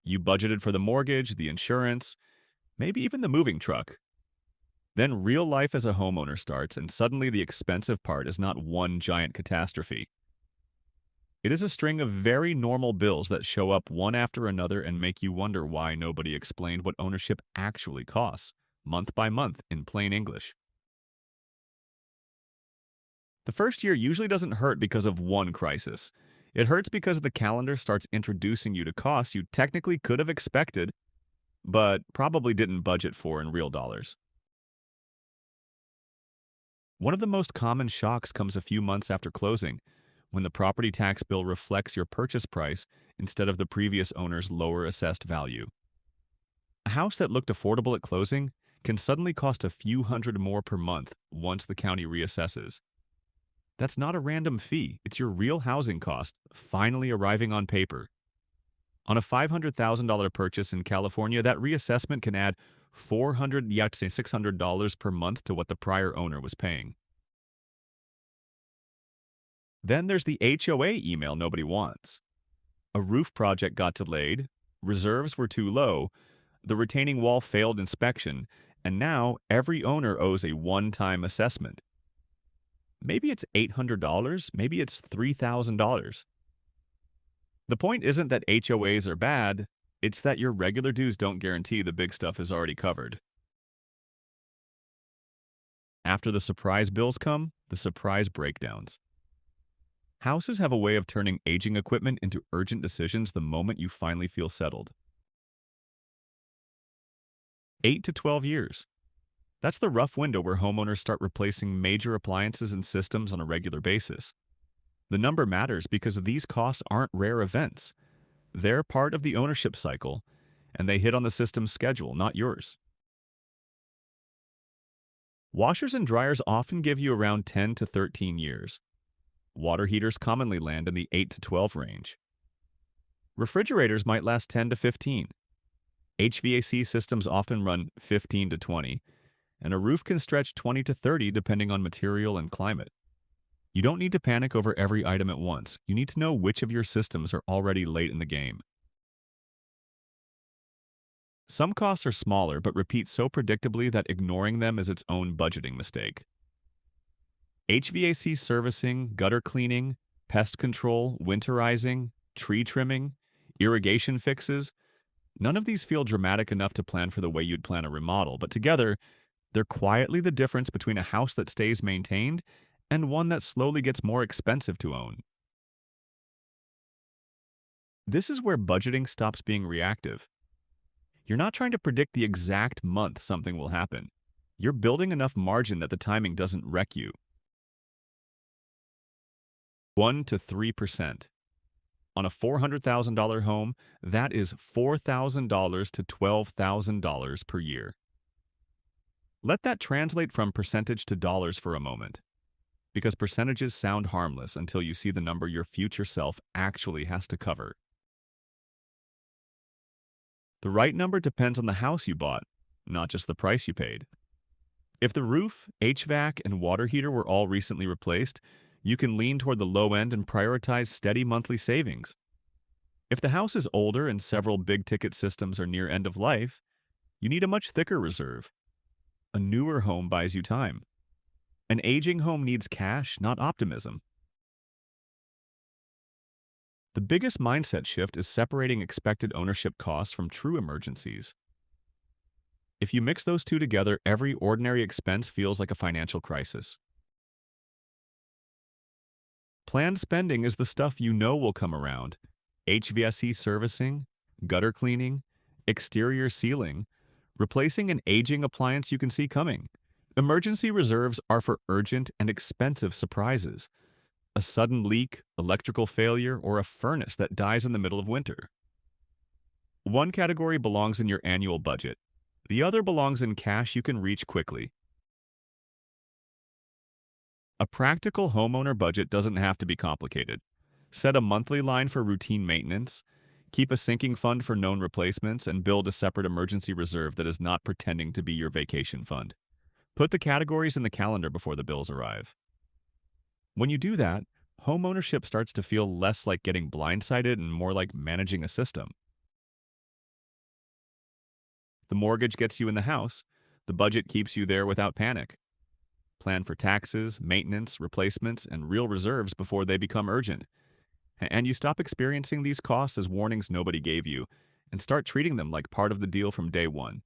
You budgeted for the mortgage, the insurance, maybe even the moving truck. Then real life as a homeowner starts, and suddenly the expensive part is not one giant catastrophe. It is a string of very normal bills that show up one after another and make you wonder why nobody explained what ownership actually costs, month by month in plain English. The first year usually doesn't hurt because of one crisis. It hurts because the calendar starts introducing you to costs you technically could have expected, but probably didn't budget for in real dollars. One of the most common shocks comes a few months after closing, when the property tax bill reflects your purchase price instead of the previous owner's lower assessed value. A house that looked affordable at closing can suddenly cost a few hundred more per month once the county reassesses. That's not a random fee, it's your real housing cost finally arriving on paper. On a $500,000 purchase in California, that reassessment can add $600 per month to what the prior owner was paying. Then there's the HOA email nobody wants. A roof project got delayed, reserves were too low, the retaining wall failed inspection, and now every owner owes a one-time assessment. Maybe it's $800, maybe it's $3,000. The point isn't that HOAs are bad, it's that your regular dues don't guarantee the big stuff is already covered. After the surprise bills come, the surprise breakdowns. Houses have a way of turning aging equipment into urgent decisions the moment you finally feel settled. 8 to 12 years. That's the rough window where homeowners start replacing major appliances and systems on a regular basis. The number matters because these costs aren't rare events. They're part of the ownership cycle, and they hit on the system's schedule, not yours. Washers and dryers often give you around 10 to 13 years. Water heaters commonly land in the 8 to 12 range. Refrigerators might last 10 to 15. HVAC systems often run 15 to 20, and a roof can stretch 20 to 30 depending on material and climate. You don't need to panic over every item at once. You need to know which of your systems are already late in the game. Some costs are smaller but repeat so predictably that ignoring them is its own budgeting mistake. HVAC servicing, gutter cleaning, pest control, winterizing, tree trimming, irrigation fixes, none of these feel dramatic enough to plan for the way you'd plan a remodel, but together, they're quietly the difference between a house that stays maintained and one that slowly gets more expensive to own. This is where budgeting stops being reactive. You're not trying to predict the exact month something will happen. You're building enough margin that the timing doesn't wreck you. 1 to 3%. On a $400,000 home, that is $4,000 to $12,000 per year. Let that translate from percentage to dollars for a moment, because percentages sound harmless until you see the number your future self actually has to cover. The right number depends on the house you bought, not just the price you paid. If the roof, HVAC, and water heater were all recently replaced, you can lean toward the low end and prioritize steady monthly savings. If the house is older and several big-ticket systems are near end of life, you need a much thicker reserve. A newer home buys you time. An aging home needs cash, not optimism. The biggest mindset shift is separating expected ownership costs from true emergencies. If you mix those two together, every ordinary expense feels like a financial crisis. Planned spending is the stuff you know will come around. HVAC servicing, gutter cleaning, exterior sealing, replacing an aging appliance you can see coming. Emergency reserves are for urgent and expensive surprises. A sudden leak, electrical failure, or a furnace that dies in the middle of winter. One category belongs in your annual budget. The other belongs in cash you can reach quickly. A practical homeowner budget doesn't have to be complicated. Set a monthly line for routine maintenance, keep a sinking fund for known replacements, and build a separate emergency reserve that is not pretending to be your vacation fund. Put the categories in the calendar before the bills arrive. When you do that, homeownership starts to feel less like getting blindsided and more like managing a system. The mortgage gets you in the house. The budget keeps you there without panic. Plan for taxes, maintenance, replacements, and real reserves before they become urgent. And you stop experiencing these costs as warnings nobody gave you and start treating them like part of the deal from day one.